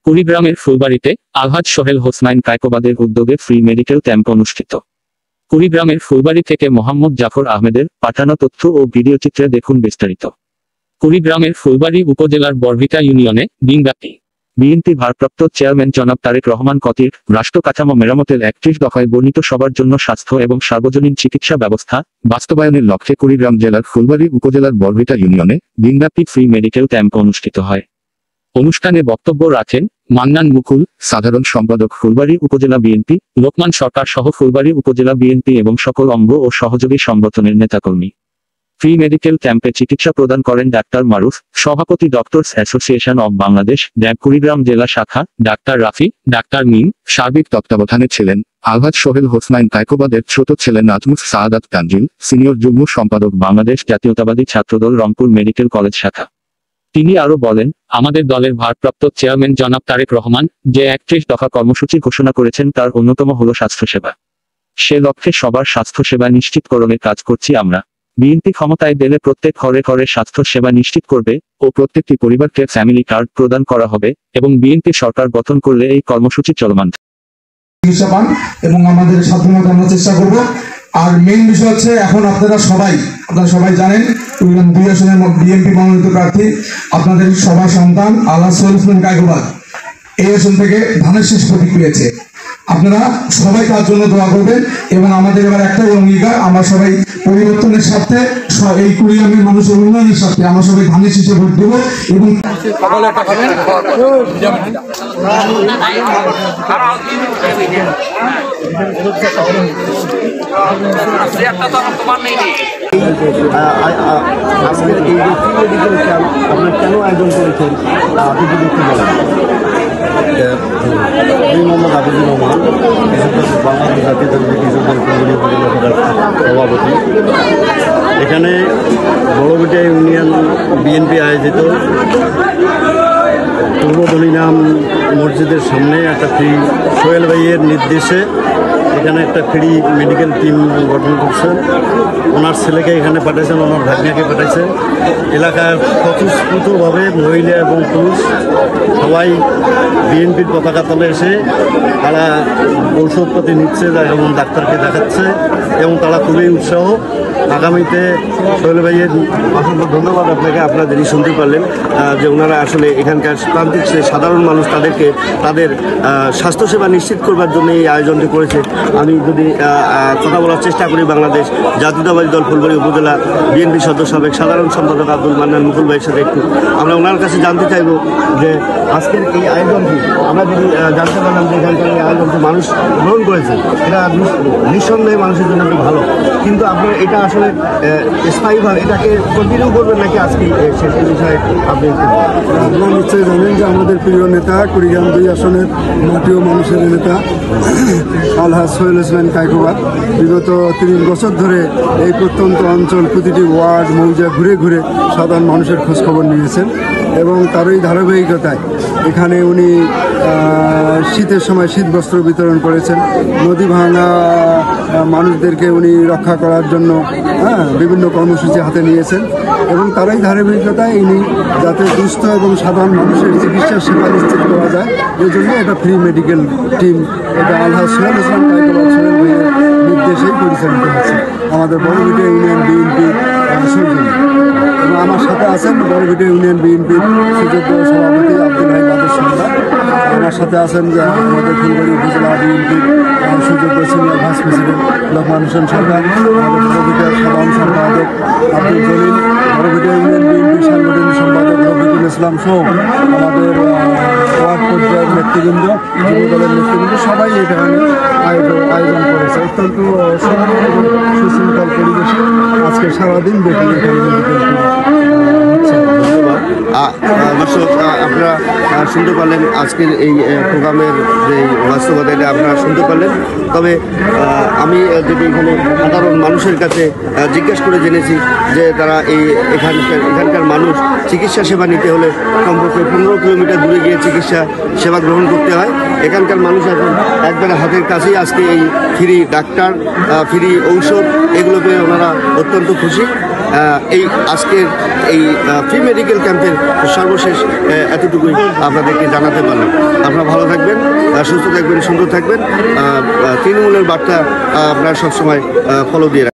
কুড়িগ্রামের ফুলবাড়িতে আলহাজ সোহেল হোসনাইন কায়কোবাদের উদ্যোগে free medical camp অনুষ্ঠিত। কুড়িগ্রামের ফুলবাড়ি থেকে মোহাম্মদ জাফর আহমেদের পাঠানো তথ্য ও ভিডিওচিত্রে দেখুন বিস্তারিত। কুড়িগ্রামের ফুলবাড়ি উপজেলার বরভিটা ইউনিয়নে দিনব্যাপী বিএনপি ভারপ্রাপ্ত চেয়ারম্যান জনাব তারেক রহমান কতির রাষ্ট্র কাঠামো মেরামতের 31 দফায় বর্ণিত সবার জন্য স্বাস্থ্য এবং সার্বজনীন চিকিৎসা ব্যবস্থা বাস্তবায়নের লক্ষ্যে কুড়িগ্রাম জেলার ফুলবাড়ি উপজেলার বরভিটা ইউনিয়নে দিনব্যাপী ফ্রি মেডিকেল ক্যাম্প অনুষ্ঠিত হয়। অনুষ্ঠানে বক্তব্য রাখেন মান্নান মুকুল, সাধারণ সম্পাদক ফুলবাড়ি উপজেলা বিএনপি, লোকমান সরকার সহ ফুলবাড়ি উপজেলা বিএনপি এবং সকল অঙ্গ ও সহযোগী সংগঠনের নেতাকর্মী। ফ্রি মেডিকেল ক্যাম্পে চিকিৎসা প্রদান করেন ডাক্তার মারুফ, সভাপতি ডক্টরস অ্যাসোসিয়েশন অব বাংলাদেশ ড্যাব কুড়িগ্রাম জেলা শাখা, ডাক্তার রাফি, ডাক্তার মিম। সার্বিক তত্ত্বাবধানে ছিলেন আলহাজ সোহেল হোসনাইন কায়কোবাদের ছোট ছেলে নাজমুস সাআদাত তানজিল, সিনিয়র যুগ্ম সম্পাদক বাংলাদেশ জাতীয়তাবাদী ছাত্রদল রংপুর মেডিকেল কলেজ শাখা। তিনি আরো বলেন, আমাদের দলের ভারপ্রাপ্ত চেয়ারম্যান জনাব তারেক রহমান যে 31 দফা কর্মসূচি ঘোষণা করেছেন তার অন্যতম হল স্বাস্থ্যসেবা। সে লক্ষ্যে সবার স্বাস্থ্যসেবা নিশ্চিতকরণে কাজ করছি আমরা। বিএনপি ক্ষমতায় গেলে প্রত্যেক ঘরে ঘরে স্বাস্থ্য সেবা নিশ্চিত করবে ও প্রত্যেকটি পরিবারকে ফ্যামিলি কার্ড প্রদান করা হবে এবং বিএনপি সরকার গঠন করলে এই কর্মসূচি চলমান এবং আমাদের সাধ্যমতো আমরা চেষ্টা করব। আর মেইন বিষয় হচ্ছে এখন আপনারা সবাই জানেন কুড়িগ্রাম 2 আসনের বিএনপি মনোনীত প্রার্থী আপনাদের সবার সন্তান আলহাজ সোহেল হোসনাইন কায়কোবাদ এই আসন থেকে ধানের শীষ প্রতীক পেয়েছে। আপনারা সবাই তার জন্য দোয়া করবেন এবং আমাদের এবার একটাই অঙ্গীকার, আমরা সবাই পরিবর্তনের স্বার্থে এই কুড়িগ্রামের মানুষের উন্নয়নের স্বার্থে আমরা সবাই ধানের শীষে ভোট দেবো এবং আজকের এই যে ফ্রি মেডিকেল ক্যাম্প আপনারা কেন আয়োজন করেছেন আপনি যদি একটু বলেন। আমি মোহাম্মদ আবিদুর রহমান, বাংলাদেশ জাতীয়তাবাদী কৃষক দল ফুলবাড়ি উপজেলা শাখার সভাপতি। এখানে বড়ভিটা ইউনিয়ন বিএনপি আয়োজিত পূর্ব দলিনাম মসজিদের সামনে একটা ফ্রি সোহেল ভাইয়ের নির্দেশে এখানে একটা ফ্রি মেডিকেল টিম গঠন করছেন। ওনার ছেলেকে এখানে পাঠাইছেন, ওনার ভাগ্নাকে পাঠাইছেন। এলাকার স্বতঃস্ফূর্তভাবে মহিলা এবং পুরুষ সবাই বিএনপির পতাকা তলে এসে তারা ঔষধপাতি নিচ্ছে এবং ডাক্তারকে দেখাচ্ছে এবং তারা খুবই উৎসাহ। আগামীতে সোহেল ভাইয়ের অসংখ্য ধন্যবাদ আপনাকে। আপনারা যিনি শুনতে পারলেন যে ওনারা আসলে এখানকার প্রান্তিক সাধারণ মানুষ তাদেরকে তাদের স্বাস্থ্যসেবা নিশ্চিত করবার জন্য এই আয়োজনটি করেছে। আমি যদি কথা বলার চেষ্টা করি বাংলাদেশ জাতীয়তাবাদী দল ফুলবাড়ি উপজেলা বিএনপি সদস্য সাবেক সাধারণ সম্পাদক আব্দুল মান্নান মুকুল ভাইয়ের সাথে একটু আমরা ওনার কাছে জানতে চাইব যে আজকের এই আয়োজনটি আমরা যদি জানতে পারলাম যে এখানকার এই আয়োজনটি মানুষ গ্রহণ করেছে, এটা নিঃসন্দেহে মানুষের জন্য একটু ভালো, কিন্তু আপনার এটা আসলে স্থায়ীভাবে এটাকে কন্টিনিউ করবেন নাকি আজকে শেষ বিষয়ে আপনি আপনারা নিশ্চয়ই জানেন যে আমাদের প্রিয় নেতা কুড়িগ্রাম 2 আসনের মাটিও মানুষের নেতা আলহাজ সোহেল হোসনাইন কায়কোবাদ বিগত 30 বছর ধরে এই প্রত্যন্ত অঞ্চল প্রতিটি ওয়ার্ড মৌজা ঘুরে ঘুরে সাধারণ মানুষের খোঁজখবর নিয়েছেন এবং তারই ধারাবাহিকতায় এখানে উনি শীতের সময় শীতবস্ত্র বিতরণ করেছেন। নদী ভাঙা মানুষদেরকে উনি রক্ষা করার জন্য বিভিন্ন কর্মসূচি হাতে নিয়েছেন এবং তারই ধারাবাহিকতায় ইনি যাতে দুস্থ এবং সাধারণ মানুষের চিকিৎসা সেবা নিশ্চিত করা যায় এই জন্য এটা ফ্রি মেডিকেল টিম এটা আলহাজ সোহেল হোসনাইন কায়কোবাদ সোহেল ভাইয়ের নির্দেশেই পরিচালিত হচ্ছে আমাদের বড়ভিটা ইউনিয়ন বিএনপি সৌজন্য। এবং আমার সাথে আছেন বড়ভিটা ইউনিয়ন বিএনপির সুযোগ্য সভাপতি আব্দুল ভাই বাদর সরকার, আমার সাথে আছেন যে আমাদের ফুলবাড়ি উপজেলা বিএনপির সুযোগ্য senior vice president Lokman Hossain Sarkar, আমাদের বড়ভিটার সাধারণ সম্পাদক আব্দুল জলিল, বড়ভিটা ইউনিয়ন বিএনপির সাংগঠনিক সম্পাদক রফিকুল ইসলাম সহ আমাদের ওয়ার্ড পর্যায়ের নেতৃবৃন্দ, যুবদলের নেতৃবৃন্দ সবাই এখানে আয়োজন করেছে। অত্যন্ত সুন্দর এবং সুশৃঙ্খল পরিবেশে আজকে সারাদিন ব্যাপী এখানে মেডিকেল দর্শক আপনারা শুনতে পারলেন আজকের এই প্রোগ্রামের যে বাস্তবতা এটা আপনারা শুনতে পারলেন। তবে আমি যদি এখানে সাধারণ মানুষের কাছে জিজ্ঞেস করে জেনেছি যে তারা এখানকার মানুষ চিকিৎসা সেবা নিতে হলে কমপক্ষে 15 কিলোমিটার দূরে গিয়ে চিকিৎসা সেবা গ্রহণ করতে হয়। এখানকার মানুষ এখন একবারে হাতের কাছেই আজকে এই ফ্রি ডাক্তার, ফ্রি ঔষধ এগুলো পেয়ে ওনারা অত্যন্ত খুশি। এই আজকের এই ফ্রি মেডিকেল ক্যাম্পের সর্বশেষ এতটুকুই আপনাদেরকে জানাতে পারলাম। আপনারা ভালো থাকবেন, সুস্থ থাকবেন, সুন্দর থাকবেন। তৃণমূলের বার্তা আপনারা সবসময় ফলো দিয়ে রাখবেন।